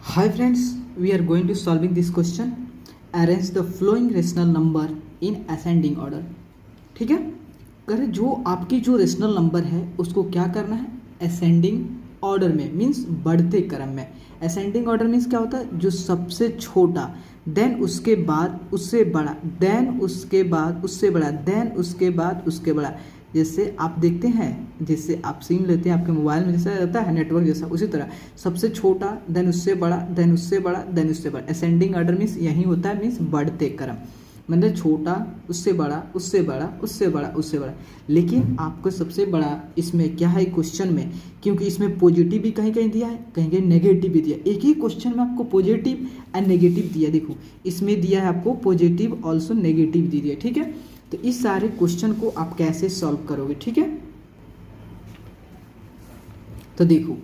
Hi friends, we are going to solving this question. Arrange the flowing rational number in ascending order. ठीक है, करें जो आपकी जो रेशनल नंबर है उसको क्या करना है असेंडिंग ऑर्डर में, मीन्स बढ़ते क्रम में। असेंडिंग ऑर्डर मीन्स क्या होता है, जो सबसे छोटा देन उसके बाद उससे बड़ा देन उसके बाद उससे बड़ा देन उसके बाद उसके बड़ा। जैसे आप देखते हैं, जैसे आप सिम लेते हैं आपके मोबाइल में जैसा रहता है नेटवर्क जैसा, उसी तरह सबसे छोटा देन उससे बड़ा देन उससे बड़ा देन उससे बड़ा। असेंडिंग ऑर्डर मीन्स यही होता है, मीन्स बढ़ते क्रम, मतलब छोटा उससे बड़ा उससे बड़ा उससे बड़ा उससे बड़ा। लेकिन आपको सबसे बड़ा इसमें क्या है क्वेश्चन में, क्योंकि इसमें पॉजिटिव भी कहीं कहीं दिया है, कहीं कहीं नेगेटिव भी दिया। एक ही क्वेश्चन में आपको पॉजिटिव एंड नेगेटिव दिया, देखो इसमें दिया है आपको पॉजिटिव ऑल्सो नेगेटिव दी दिया। ठीक है, तो इस सारे क्वेश्चन को आप कैसे सॉल्व करोगे। ठीक है, तो देखो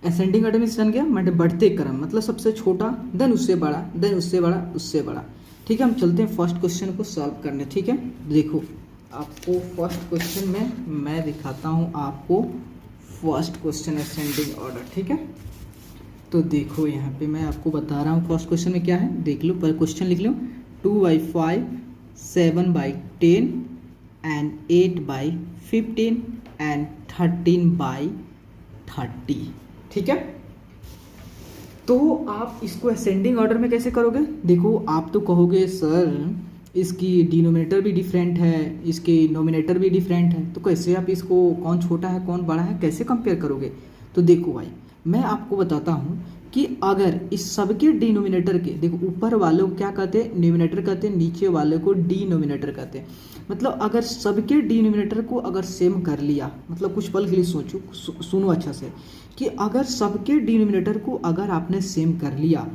असेंडिंग ऑर्डर में बन गया, मतलब बढ़ते क्रम, मतलब सबसे छोटा देन उससे बड़ा देन उससे बड़ा उससे बड़ा। ठीक है, हम चलते हैं फर्स्ट क्वेश्चन को सॉल्व करने। ठीक है, देखो आपको फर्स्ट क्वेश्चन में मैं दिखाता हूँ आपको फर्स्ट क्वेश्चन असेंडिंग ऑर्डर। ठीक है, तो देखो यहाँ पे मैं आपको बता रहा हूँ फर्स्ट क्वेश्चन में क्या है, देख लो पर क्वेश्चन लिख लो। 2/5 7/10 and 8/15 and 13/30। ठीक है, तो आप इसको असेंडिंग ऑर्डर में कैसे करोगे। देखो आप तो कहोगे सर इसकी डिनोमिनेटर भी डिफरेंट है, इसके नोमिनेटर भी डिफरेंट है, तो कैसे आप इसको कौन छोटा है कौन बड़ा है कैसे कंपेयर करोगे। तो देखो भाई मैं आपको बताता हूँ कि अगर इस सबके डिनोमिनेटर के, देखो ऊपर वालों को क्या कहते हैं न्यूमिनेटर कहते हैं, नीचे वाले को डिनोमिनेटर कहते हैं। मतलब अगर सबके डिनोमिनेटर को अगर सेम कर लिया, मतलब कुछ पल के लिए सोचो, सुनो अच्छा से, कि अगर सबके डिनोमिनेटर को अगर आपने सेम कर लिया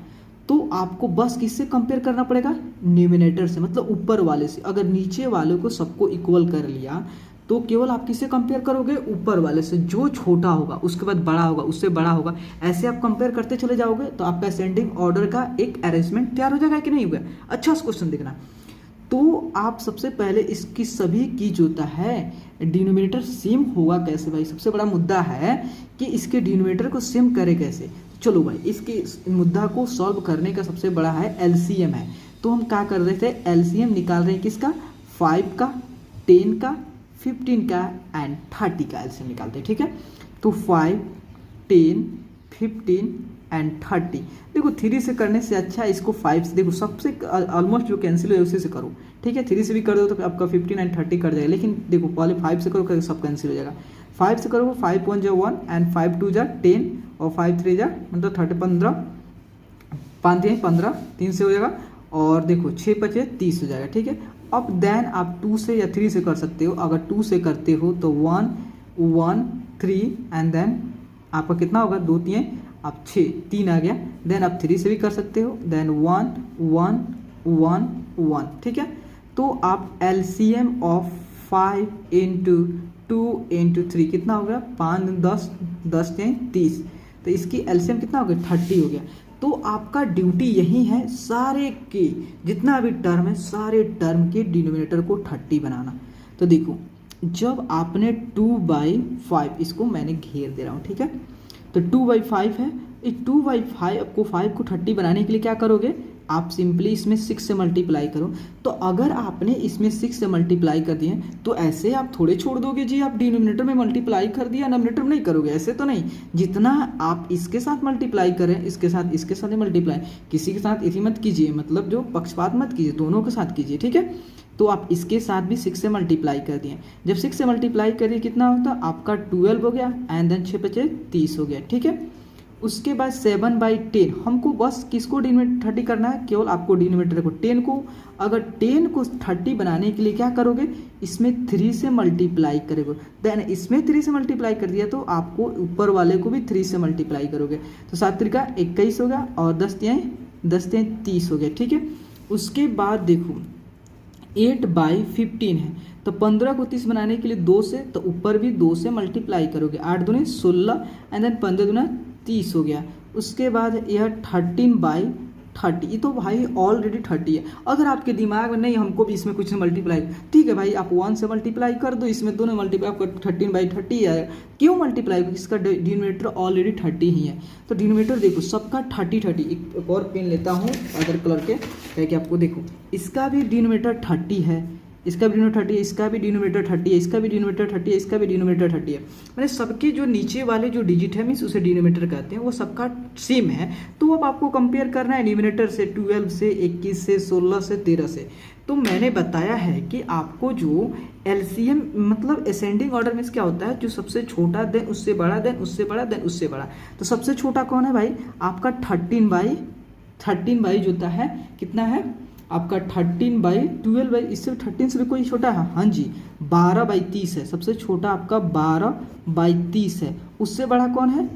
तो आपको बस किससे कंपेयर करना पड़ेगा, न्यूमिनेटर से, मतलब ऊपर वाले से। अगर नीचे वाले को सबको इक्वल कर लिया तो केवल आप किससे कंपेयर करोगे, ऊपर वाले से। जो छोटा होगा उसके बाद बड़ा होगा उससे बड़ा होगा, ऐसे आप कंपेयर करते चले जाओगे तो आपका असेंडिंग ऑर्डर का एक अरेंजमेंट तैयार हो जाएगा कि नहीं होगा। अच्छा क्वेश्चन देखना, तो आप सबसे पहले इसकी सभी की जो है डिनोमिनेटर सेम होगा कैसे भाई, सबसे बड़ा मुद्दा है कि इसके डिनोमिनेटर को सेम करे कैसे। चलो भाई इसके मुद्दा को सॉल्व करने का सबसे बड़ा है एलसीएम है। तो हम क्या कर रहे थे, एलसीएम निकाल रहे हैं किसका, 5 का 10 का 15 का एंड 30 का एलसीएम निकालते हैं। ठीक है, तो 5 10 15 एंड 30। देखो 3 से करने से अच्छा इसको 5 से, देखो सबसे ऑलमोस्ट जो कैंसिल हो उसी से करो। ठीक है, 3 से भी कर दो तो आपका 15 एंड 30 कर जाएगा, लेकिन देखो पहले 5 से करो सब कैंसिल हो जाएगा। 5 से करोगे 5 1 जा 1 एंड 5 2 जा 10 और 5 3 जा मतलब 30 15 5 3 15 3 से हो जाएगा, और देखो 6 5 30 हो जाएगा। ठीक है, अब देन आप 2 से या 3 से कर सकते हो। अगर 2 से करते हो तो 1 1 3 एंड देन आपका कितना होगा 2 3 आप 6 3 आ गया। देन आप 3 से भी कर सकते हो, देन 1 1 1 1। ठीक है, तो आप एलसीएम ऑफ 5 इंटू 2 इंटू 3 कितना हो गया, 5 10 10 30, तो इसकी एलसीएम कितना हो गया 30 हो गया। तो आपका ड्यूटी यही है सारे के जितना भी टर्म है सारे टर्म के डिनोमिनेटर को 30 बनाना। तो देखो जब आपने 2/5, इसको मैंने घेर दे रहा हूँ। ठीक है, तो 2/5 है, इस 2/5 आपको 5 को 30 बनाने के लिए क्या करोगे, आप सिंपली इसमें 6 से मल्टीप्लाई करो। तो अगर आपने इसमें 6 से मल्टीप्लाई कर दिए तो ऐसे आप थोड़े छोड़ दोगे जी, आप डिनोमिनेटर में मल्टीप्लाई कर दिया नोमिनेटर में नहीं करोगे, ऐसे तो नहीं। जितना आप इसके साथ मल्टीप्लाई करें इसके साथ ही मल्टीप्लाई, किसी के साथ इसी मत कीजिए, मतलब जो पक्षपात मत कीजिए, दोनों के साथ कीजिए। ठीक है, तो आप इसके साथ भी 6 से मल्टीप्लाई कर दिए। जब 6 से मल्टीप्लाई करिए कितना होता है आपका 12 हो गया एंड देन 6 5 30 हो गया। ठीक है, उसके बाद 7/10 हमको बस किसको डिनोमिनेटर 30 करना है, केवल आपको डिनोमिनेटर को 10 को। अगर 10 को 30 बनाने के लिए क्या करोगे, इसमें 3 से मल्टीप्लाई करोगे, देन इसमें 3 से मल्टीप्लाई कर दिया तो आपको ऊपर वाले को भी 3 से मल्टीप्लाई करोगे, तो 7 3 का 21 होगा और 10 3 30 हो गया। ठीक है, उसके बाद देखो 8/15 है, तो 15 को 30 बनाने के लिए 2 से, तो ऊपर भी 2 से मल्टीप्लाई करोगे, 8 दूनी 16 एंड देन 15 दूना 30 हो गया। उसके बाद यह 13/10 30, ये तो भाई ऑलरेडी 30 है। अगर आपके दिमाग में नहीं हमको भी इसमें कुछ से मल्टीप्लाई, ठीक है भाई आप 1 से मल्टीप्लाई कर दो, इसमें दोनों मल्टीप्लाई आपको 13/30 है। क्यों मल्टीप्लाई? क्योंकि इसका डिनोमिनेटर ऑलरेडी 30 ही है। तो डिनोमिनेटर देखो सबका 30। एक और पेन लेता हूँ अदर कलर के, ताकि आपको देखो इसका भी डिनोमिनेटर 30 है, इसका भी डिनोमिनेटर 30 है, इसका भी डिनोमिनेटर 30 है, इसका भी डिनोमिनेटर 30 है, इसका भी डिनोमिनेटर 30 है। मैंने सबके जो नीचे वाले जो डिजिट है मीन्स उसे डिनोमिनेटर कहते हैं, वो सबका सेम है। तो अब आपको कंपेयर करना है डिनोमिनेटर से 12 से, 21 से, 16 से, 13 से। तो मैंने बताया है कि आपको जो एलसीएम मतलब असेंडिंग ऑर्डर में क्या होता है, जो सबसे छोटा देन उससे बड़ा, देन उससे बड़ा, देन उससे बड़ा। तो सबसे छोटा कौन है भाई? आपका 13 बाई जो होता है कितना है आपका 13/12, इससे 13 से भी कोई छोटा है? हाँ जी 12/30 है। सबसे छोटा आपका 12/30 है। उससे बड़ा कौन है?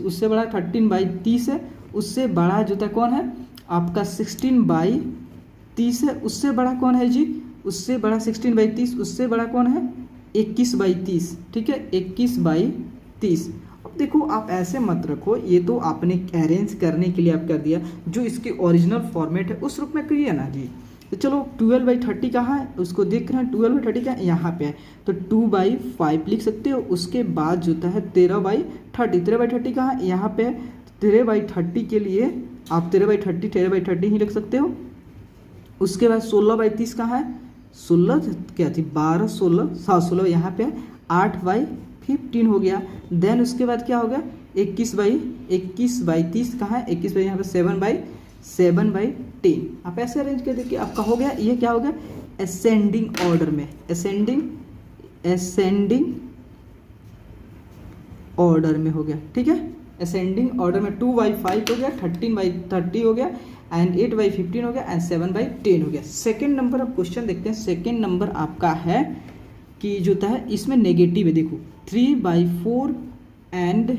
उससे बड़ा 13/30 है। उससे बड़ा जो होता है कौन है आपका 16/30 है। उससे बड़ा कौन है जी? उससे बड़ा 16/30। उससे बड़ा कौन है? 21/30। ठीक है 21/30। अब देखो आप ऐसे मत रखो, ये तो आपने अरेंज करने के लिए आप कर दिया, जो इसकी ओरिजिनल फॉर्मेट है उस रूप में करिए ना जी। तो चलो 12/30 कहाँ है उसको देख रहे हैं, 12/30 क्या है यहाँ पे है, तो 2/5 लिख सकते हो। उसके बाद जो होता है 13/30, 13/30 कहाँ है यहाँ पे है। 13/30 के लिए आप 13/30 ही लिख सकते हो। उसके बाद 16/30 कहाँ है, 16 क्या थी 12, 16, 16 यहाँ पे है। 8/15 हो गया। देन उसके बाद क्या हो गया 21/30 कहाँ है, 21 यहाँ पे 7/10। आप ऐसे अरेंज कर देखिए आपका हो गया। ये क्या हो गया असेंडिंग ऑर्डर में, असेंडिंग ऑर्डर में हो गया। ठीक है असेंडिंग ऑर्डर में 2/5 हो गया, 13/30 हो गया, एंड 8/15 हो गया, एंड 7/10 हो गया। सेकेंड नंबर अब क्वेश्चन देखते हैं। सेकेंड नंबर आपका है कि जो होता है इसमें नेगेटिव है। देखो 3/4 एंड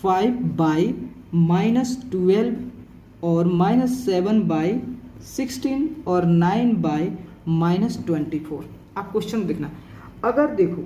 5/-12 और -7/16 और 9/-24। आप क्वेश्चन देखना। अगर देखो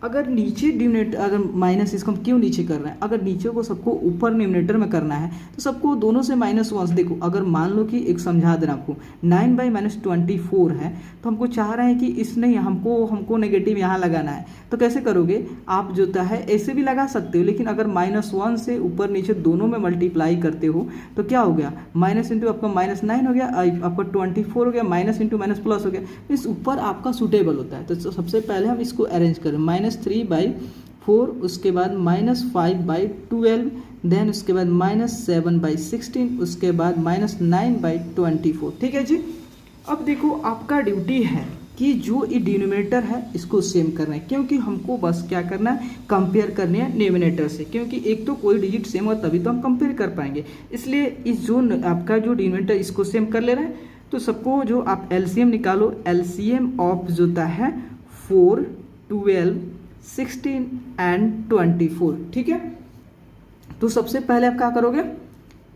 अगर नीचे डिनोमिनेटर अगर माइनस, इसको हम क्यों नीचे कर रहे हैं, अगर नीचे को सबको ऊपर डिनोमिनेटर में करना है तो सबको दोनों से -1। देखो अगर मान लो कि एक समझा देना आपको 9/-24 है, तो हमको चाह रहे हैं कि इसने हमको नेगेटिव यहाँ लगाना है। तो कैसे करोगे आप जो होता है ऐसे भी लगा सकते हो, लेकिन अगर -1 से ऊपर नीचे दोनों में मल्टीप्लाई करते हो तो क्या हो गया माइनस इंटू आपका -9 हो गया, आपका 24 हो गया, माइनस इंटू माइनस प्लस हो गया। इस ऊपर आपका सूटेबल होता है। तो सबसे पहले हम इसको अरेंज करें -3/4, उसके बाद -5/12, देन उसके बाद -7/16, उसके बाद -9/24। ठीक है जी। अब देखो आपका ड्यूटी है कि जो ये डिनोमिनेटर है इसको सेम करना है, क्योंकि हमको बस क्या करना है कंपेयर करनी है डिनोमिनेटर से, क्योंकि एक तो कोई डिजिट सेम हो तभी तो हम कंपेयर कर पाएंगे। इसलिए इस जो आपका जो डिनोमिनेटर इसको सेम कर ले रहे हैं। तो सबको जो आप एलसीएम निकालो, एलसीएम ऑफ जो होता है 4, 12, 16 एंड 24। ठीक है तो सबसे पहले आप क्या करोगे,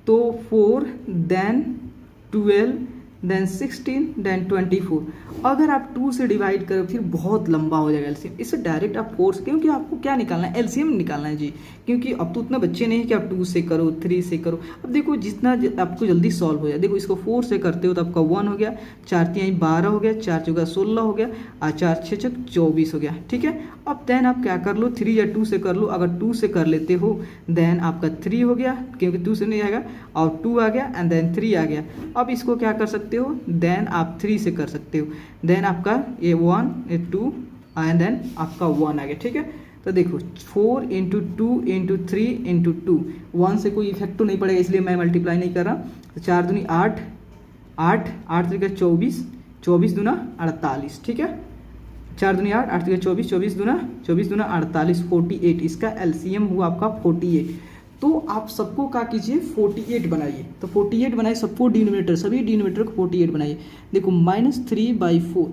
तो 4 देन 12 देन 16 देन 24। अगर आप 2 से डिवाइड करो फिर बहुत लंबा हो जाएगा एलसीएम। इससे डायरेक्ट आप 4 से, क्योंकि आपको क्या निकालना है एलसीएम निकालना है जी, क्योंकि अब तो उतना बच्चे नहीं कि आप 2 से करो 3 से करो। अब देखो जितना आपको जल्दी सॉल्व हो जाए। देखो इसको 4 से करते हो तो आपका 1 हो गया, 4 3 12 हो गया, 4 4 16 हो गया, और 4 6 24 हो गया। ठीक है अब देन आप क्या कर लो 3 या 2 से कर लो। अगर 2 से कर लेते हो देन आपका 3 हो गया, क्योंकि 2 से नहीं आएगा, और 2 आ गया एंड देन 3 आ गया। अब इसको क्या कर सकते हो देन आप 3 से कर सकते हो, देन आपका ये 1 ये 2 एंड देन आपका 1 आ गया। ठीक है तो देखो 4 × 2 × 3 × 2, 1 से कोई इफेक्ट तो नहीं पड़ेगा इसलिए मैं मल्टीप्लाई नहीं कर रहा। तो 4 दूनी 8, 8 8 3 24, 24 दूना 48। ठीक है 4 दूनी 8, 8 3 24, 24 दूना 48, 48। इसका एलसीएम हुआ आपका 48। तो आप सबको क्या कीजिए 48 बनाइए। तो 48 बनाइए सबको डिनोमिनेटर, सभी डिनोमिनेटर को 48 बनाइए। देखो -3/4,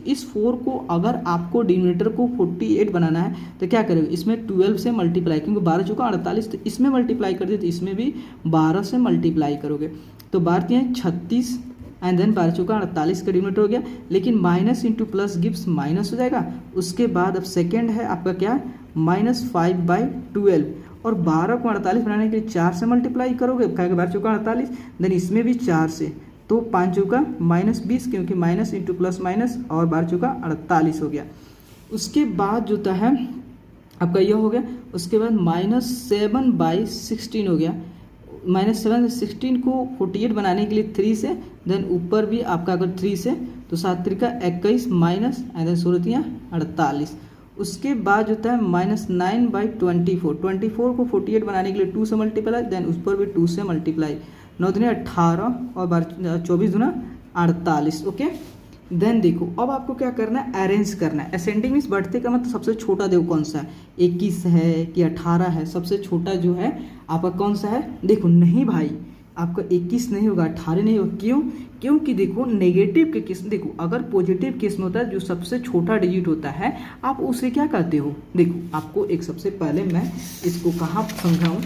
इस 4 को अगर आपको डिनोमिनेटर को 48 बनाना है तो क्या करोगे, इसमें 12 से मल्टीप्लाई, क्योंकि 12 चौका 48, तो इसमें मल्टीप्लाई कर दिए तो इसमें भी 12 से मल्टीप्लाई करोगे। तो 12 36 एंड देन 12 चौका 48 का डिनोमिनेटर हो गया, लेकिन minus into plus gives minus हो जाएगा। उसके बाद अब सेकेंड है आपका क्या -5/12, और 12 को 48 बनाने के लिए 4 से मल्टीप्लाई करोगे, क्या 12 चौका 48, देन इसमें भी 4 से, तो 5 चौका -20, क्योंकि माइनस इंटू प्लस माइनस, और 12 चौका 48 हो गया। उसके बाद जो है आपका यह हो गया। उसके बाद -7/16 हो गया। -7/16 को 48 बनाने के लिए 3 से, देन ऊपर भी आपका अगर 3 से, तो 7 त्रिका 21 माइनस एंड देन 16 48। उसके बाद जो है -9/24, 24 को 48 बनाने के लिए 2 से मल्टीप्लाई, देन उस पर भी 2 से मल्टीप्लाई, 9 दूनी 18 और 24 दूना 48। ओके, देन देखो अब आपको क्या करना है, अरेंज करना है। असेंडिंग मीन्स बढ़ते का मतलब सबसे छोटा देखो कौन सा है, 21 है कि 18 है, सबसे छोटा जो है आपका कौन सा है। देखो नहीं भाई, आपका 21 नहीं होगा, 18 नहीं होगा। क्यों? क्योंकि देखो नेगेटिव के केस में, देखो अगर पॉजिटिव केस में होता है जो सबसे छोटा डिजिट होता है, आप उसे क्या कहते हो। देखो आपको एक सबसे पहले मैं इसको कहाँ समझाऊँ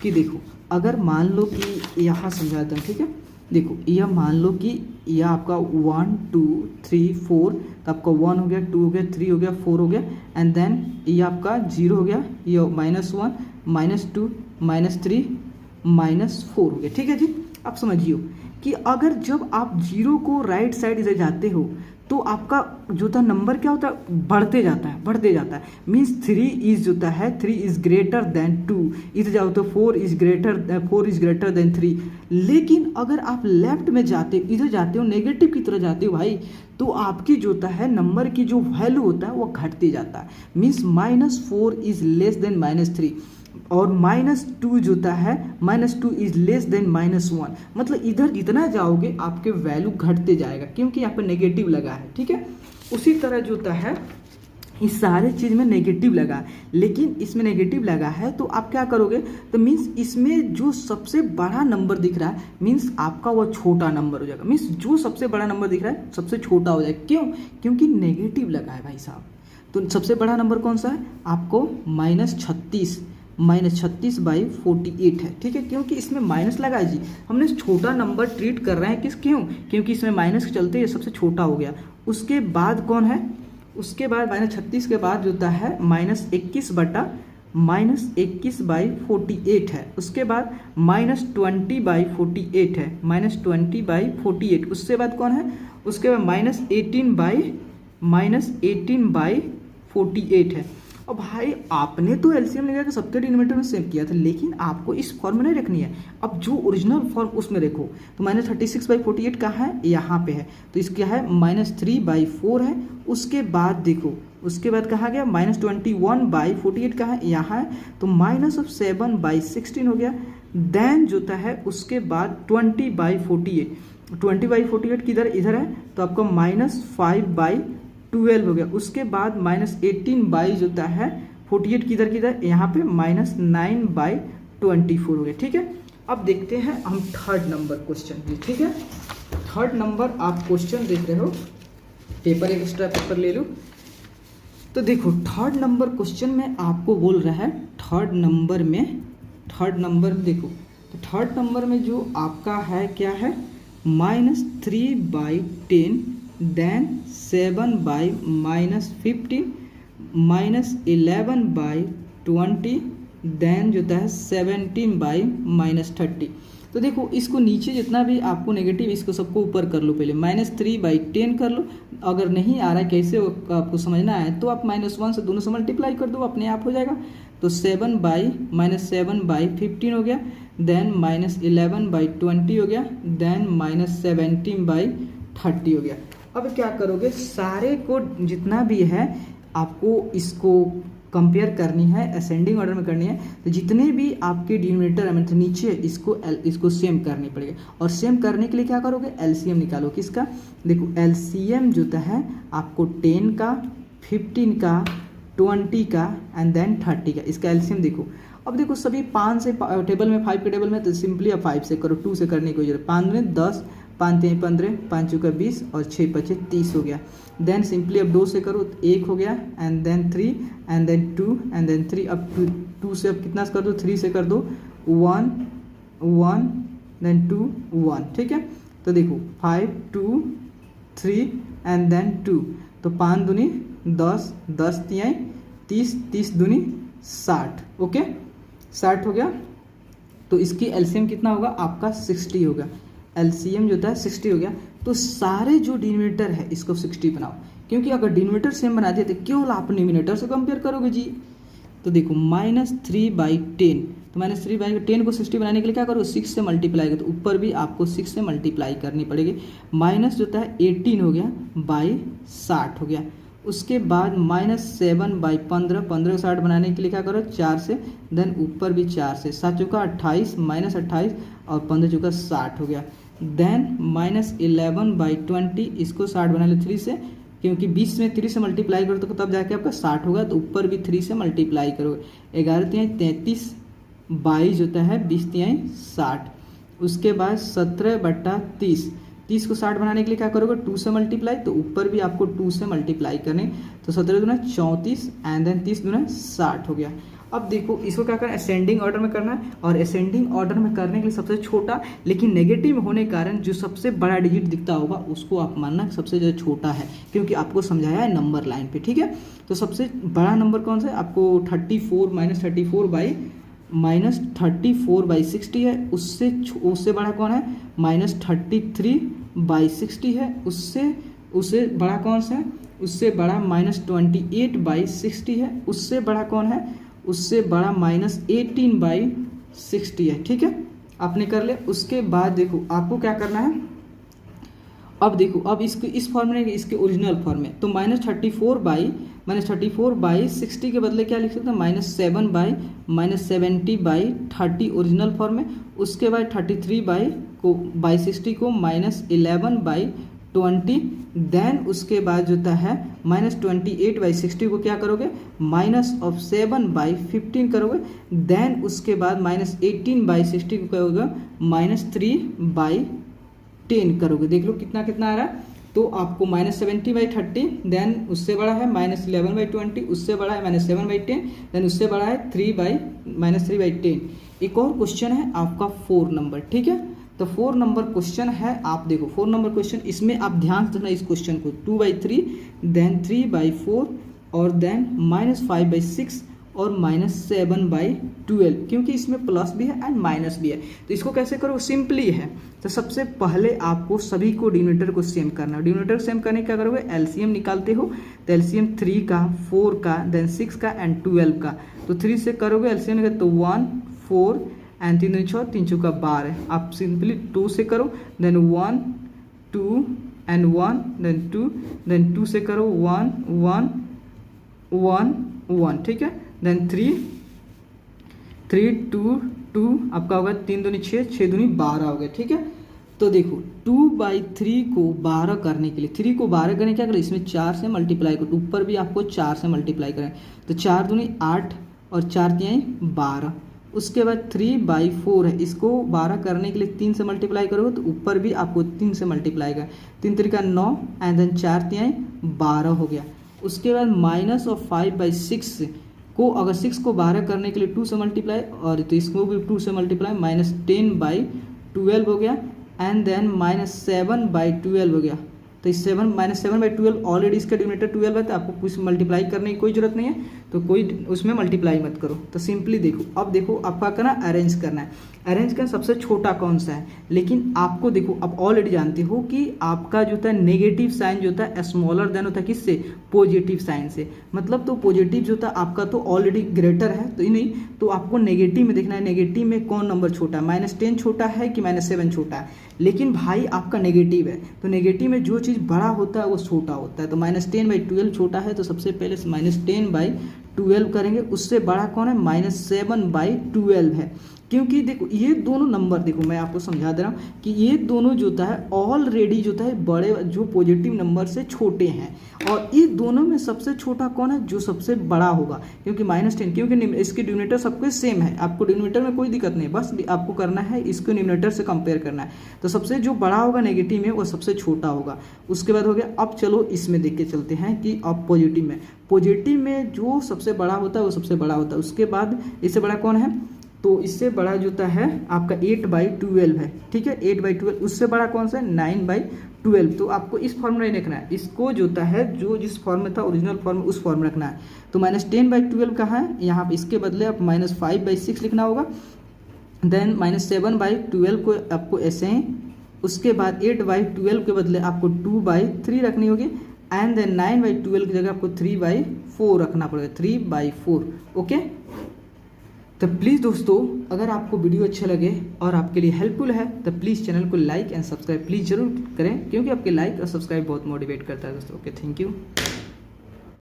कि देखो अगर मान लो कि यहाँ समझाता हूँ, ठीक है। देखो यह मान लो कि यह आपका 1 2 3 4, तो आपका 1 हो गया, 2 हो गया, 3 हो गया, 4 हो गया, एंड देन ये आपका 0 हो गया, ये -1 -2 -3 -4 हो गया। ठीक है जी, आप समझिए कि अगर जब आप 0 को राइट साइड इधर जाते हो तो आपका जो था नंबर क्या होता है, बढ़ते जाता है, बढ़ते जाता है। मीन्स 3 इज जो है 3 इज ग्रेटर देन 2, इधर जाओ तो 4 इज ग्रेटर देन 3। लेकिन अगर आप लेफ्ट में जाते हो, इधर जाते हो, नेगेटिव की तरह जाते हो भाई, तो आपकी जो है नंबर की जो वैल्यू होता है वो घटते जाता है। मीन्स -4 इज लेस देन -3, और -2 जो है -2 इज लेस देन -1। मतलब इधर जितना जाओगे आपके वैल्यू घटते जाएगा, क्योंकि यहाँ पर नेगेटिव लगा है। ठीक है, उसी तरह जो है इस सारे चीज़ में नेगेटिव लगा है, लेकिन इसमें नेगेटिव लगा है तो आप क्या करोगे, तो मीन्स इसमें जो सबसे बड़ा नंबर दिख रहा है मीन्स आपका वो छोटा नंबर हो जाएगा। मीन्स जो सबसे बड़ा नंबर दिख रहा है सबसे छोटा हो जाएगा। क्यों? क्योंकि नेगेटिव लगा है भाई साहब। तो सबसे बड़ा नंबर कौन सा है आपको, -36/48 है। ठीक है, क्योंकि इसमें माइनस लगा है जी, हमने छोटा नंबर ट्रीट कर रहे हैं क्यों, क्योंकि इसमें माइनस के चलते ये सबसे छोटा हो गया। उसके बाद कौन है, उसके बाद -36 के बाद जो है -21/48 है। उसके बाद -20/48 है, -20/48। उसके बाद कौन है, उसके बाद -18/48 है। और भाई आपने तो एलसीएम लेकर सबके डिनोमिनेटर में सेम किया था, लेकिन आपको इस फॉर्म में नहीं रखनी है। अब जो ओरिजिनल फॉर्म उसमें देखो, तो -36/48 कहाँ है, यहाँ पे है, तो इसका है -3/4 है। उसके बाद देखो, उसके बाद कहाँ गया, -21/48 कहाँ है, यहाँ है, तो -7/16 हो गया। देन जो है उसके बाद 20/48 किधर, इधर है, तो आपका -5/12 हो गया। उसके बाद -18 जो है 48 किधर, यहाँ पे -9/24 हो गया। ठीक है, अब देखते हैं हम थर्ड नंबर क्वेश्चन। ठीक है, थर्ड नंबर आप क्वेश्चन देख रहे हो, पेपर एक्स्ट्रा पेपर ले लो। तो देखो थर्ड नंबर क्वेश्चन में आपको बोल रहा है, थर्ड नंबर में देखो, तो थर्ड नंबर में जो आपका है क्या है, -3/10, देन 7/-15, -11/20, देन जो है 17/-30। तो देखो इसको नीचे जितना भी आपको नेगेटिव, इसको सबको ऊपर कर लो, पहले -3/10 कर लो। अगर नहीं आ रहा है कैसे आपको समझना है, तो आप -1 से दोनों से मल्टीप्लाई कर दो, अपने आप हो जाएगा। तो -7/15 हो गया, देन -11/20 हो गया, देन -17/30 हो गया। अब क्या करोगे, सारे को जितना भी है आपको इसको कंपेयर करनी है, असेंडिंग ऑर्डर में करनी है। तो जितने भी आपके डिनोमिनेटर है मतलब नीचे, इसको सेम करनी पड़ेगी। और सेम करने के लिए क्या करोगे, एलसीएम निकालो। किसका, देखो एलसीएम जो है आपको 10 का, 15 का, 20 का एंड देन 30 का, इसका एलसीएम देखो। अब देखो सभी 5 से टेबल में, 5 के टेबल में, तो सिंपली अब 5 से करो, 2 से करने की जरूरत। 5 में 10, 5 3 15, 5 चौका 20 और 6 5 30 हो गया। देन सिंपली अब 2 से करो, 1 हो गया, and then 3 and then 2 and then 3। अब 2 से अब कितना कर दो, 3 से कर दो 1 1 देन 2 1। ठीक है, तो देखो 5 2 3 एंड देन 2, तो 5 दूनी 10, 10 तिहाई 30, 30 दूनी 60। ओके, 60 हो गया, तो इसकी एलसीएम कितना होगा आपका 60 होगा। एलसीएम जो होता है 60 हो गया। तो सारे जो डिनोमिनेटर है इसको 60 बनाओ, क्योंकि अगर डिनोमिनेटर सेम बना दिए तो केवल आप न्यूमिनेटर से कंपेयर करोगे जी। तो देखो -3/10, तो -3/10 को 60 बनाने के लिए क्या करो, 6 से मल्टीप्लाई करो, तो ऊपर भी आपको 6 से मल्टीप्लाई करनी पड़ेगी। माइनस जो होता है 18 हो गया बाई 60 हो गया। उसके बाद -7/15, 15 को 60 बनाने के लिए क्या करो 4 से, देन ऊपर भी 4 से, 7 चौका 28, -28 और 15 चौका 60 हो गया। देन -11/20, इसको 60 बना ले 3 से, क्योंकि 20 में 3 से मल्टीप्लाई करो तो तब जाके आपका 60 होगा, तो ऊपर भी 3 से मल्टीप्लाई करोगे। 11 तिहाई 33, 22 होता है 20 तिहाई 60। उसके बाद 17/30, 30 को 60 बनाने के लिए क्या करोगे 2 से मल्टीप्लाई, तो ऊपर भी आपको 2 से मल्टीप्लाई करने, तो 17 दूना 34 एंड देन 30 दूना 60 हो गया। अब देखो इसको क्या करना है, असेंडिंग ऑर्डर में करना है, और असेंडिंग ऑर्डर में करने के लिए सबसे छोटा लेकिन नेगेटिव होने के कारण जो सबसे बड़ा डिजिट दिखता होगा उसको आप मानना सबसे ज़्यादा छोटा है, क्योंकि आपको समझाया है नंबर लाइन पे, ठीक है। तो सबसे बड़ा नंबर कौन सा है आपको 34/60 है। उससे बड़ा कौन है -33/60 है। उससे बड़ा कौन सा है, उससे बड़ा -28/60 है। उससे बड़ा कौन है, उससे बड़ा -18/60 है, ठीक है। आपने कर लिया। उसके बाद देखो आपको क्या करना है, अब देखो अब इसको इस फॉर्म में, इसके ओरिजिनल फॉर्म में, तो -34/60 के बदले क्या लिख सकते हैं -7/70/30 ओरिजिनल फॉर्म में। उसके बाद 33/60 को -11/20, देन उसके बाद जो होता है -28/60 को क्या करोगे -7/15 करोगे। देन उसके बाद -18/60 को करोगे -3/10 करोगे। देख लो कितना कितना आ रहा है, तो आपको -70/30, देन उससे बड़ा है -11/20, उससे बड़ा है -7/10, देन उससे बड़ा है -3/10। एक और क्वेश्चन है आपका 4 नंबर, ठीक है। तो 4 नंबर क्वेश्चन है, आप देखो 4 नंबर क्वेश्चन, इसमें आप ध्यान से देखना इस क्वेश्चन को, 2/3, देन 3/4 और देन -5/6 और -7/12, क्योंकि इसमें प्लस भी है एंड माइनस भी है। तो इसको कैसे करो, सिंपली है। तो सबसे पहले आपको सभी को डिनोमिनेटर को सेम करना है। डिनोमिनेटर सेम करने क्या करोगे, एलसीएम निकालते हो, तो एलसीएम 3 का, 4 का, देन 6 का एंड 12 का। तो 3 से करोगे एलसीएम निकाल, तो 1, 4 एंड 3 दूनी 6, 3 चौका 12। आप सिंपली 2 से करो, देन 1, 2 एंड 1, देन 2, देन 2 से करो 1, 1, 1, 1, ठीक है। देन 3, 2, 2 आपका होगा, 3 दूनी 6, 6 दूनी 12 हो गया, ठीक है। तो देखो 2/3 को 12 करने के लिए, 3 को 12 करने क्या करें, इसमें 4 से मल्टीप्लाई करो, ऊपर भी आपको 4 से मल्टीप्लाई करें, तो 4 दूनी 8 और 4 तिहाई 12। उसके बाद 3/4 है, इसको 12 करने के लिए 3 से मल्टीप्लाई करोगे, तो ऊपर भी आपको 3 से मल्टीप्लाई करें, 3 तरीका 9 एंड देन 4 तिहाई 12 हो गया। उसके बाद -5/6 को, अगर 6 को 12 करने के लिए 2 से मल्टीप्लाई, और तो इसको भी 2 से मल्टीप्लाई, -10/12 हो गया एंड देन -7/12 हो गया। तो इस -7/12 ऑलरेडी इसका डिनोमिनेटर 12 है, तो आपको कुछ मल्टीप्लाई करने की कोई जरूरत नहीं है, तो कोई उसमें मल्टीप्लाई मत करो। तो सिंपली देखो, अब देखो आपका करना अरेंज करना है। अरेंज करना सबसे छोटा कौन सा है, लेकिन आपको देखो आप ऑलरेडी जानते हो कि आपका जो होता है नेगेटिव साइन जो होता है स्मॉलर देन होता है किससे, पॉजिटिव साइन से। मतलब तो पॉजिटिव जो होता है आपका तो ऑलरेडी ग्रेटर है, तो नहीं, तो आपको नेगेटिव में देखना है, नेगेटिव में कौन नंबर छोटा है, -10 छोटा है कि -7 छोटा है। लेकिन भाई आपका नेगेटिव है, तो नेगेटिव में जो चीज़ बड़ा होता है वो छोटा होता है। तो -10/12 छोटा है, तो सबसे पहले -10/12 करेंगे। उससे बड़ा कौन है, -7/12 है। क्योंकि देखो ये दोनों नंबर, देखो मैं आपको समझा दे रहा हूँ कि ये दोनों जो होता है ऑलरेडी जो होता है बड़े, जो पॉजिटिव नंबर से छोटे हैं, और ये दोनों में सबसे छोटा कौन है, जो सबसे बड़ा होगा, क्योंकि -10, क्योंकि इसके डिनोमिनेटर सबके सेम है। आपको डिनोमिनेटर में कोई दिक्कत नहीं, बस आपको करना है इसको डिनोमिनेटर से कंपेयर करना है। तो सबसे जो बड़ा होगा नेगेटिव में वो सबसे छोटा होगा। उसके बाद हो गया, अब चलो इसमें देख के चलते हैं कि अब पॉजिटिव में जो सबसे बड़ा होता है वो सबसे बड़ा होता है। उसके बाद इससे बड़ा कौन है, तो इससे बड़ा जो होता है आपका 8/12 है, ठीक है। 8/12 उससे बड़ा कौन सा है, 9/12। तो आपको इस फॉर्म में नहीं रखना है, इसको जो होता है जो जिस फॉर्म में था ओरिजिनल फॉर्म उस फॉर्म में रखना है। तो -10/12 कहाँ है, यहाँ पे इसके बदले आप -5/6 लिखना होगा। देन -7/12 को आपको ऐसे ही, उसके बाद 8/12 के बदले आपको 2/3 रखनी होगी। एंड देन 9/12 की जगह आपको 3/4 रखना पड़ेगा, 3/4। ओके। तो प्लीज़ दोस्तों, अगर आपको वीडियो अच्छा लगे और आपके लिए हेल्पफुल है तो प्लीज़ चैनल को लाइक एंड सब्सक्राइब प्लीज़ जरूर करें, क्योंकि आपके लाइक और सब्सक्राइब बहुत मोटिवेट करता है दोस्तों। Okay, thank you.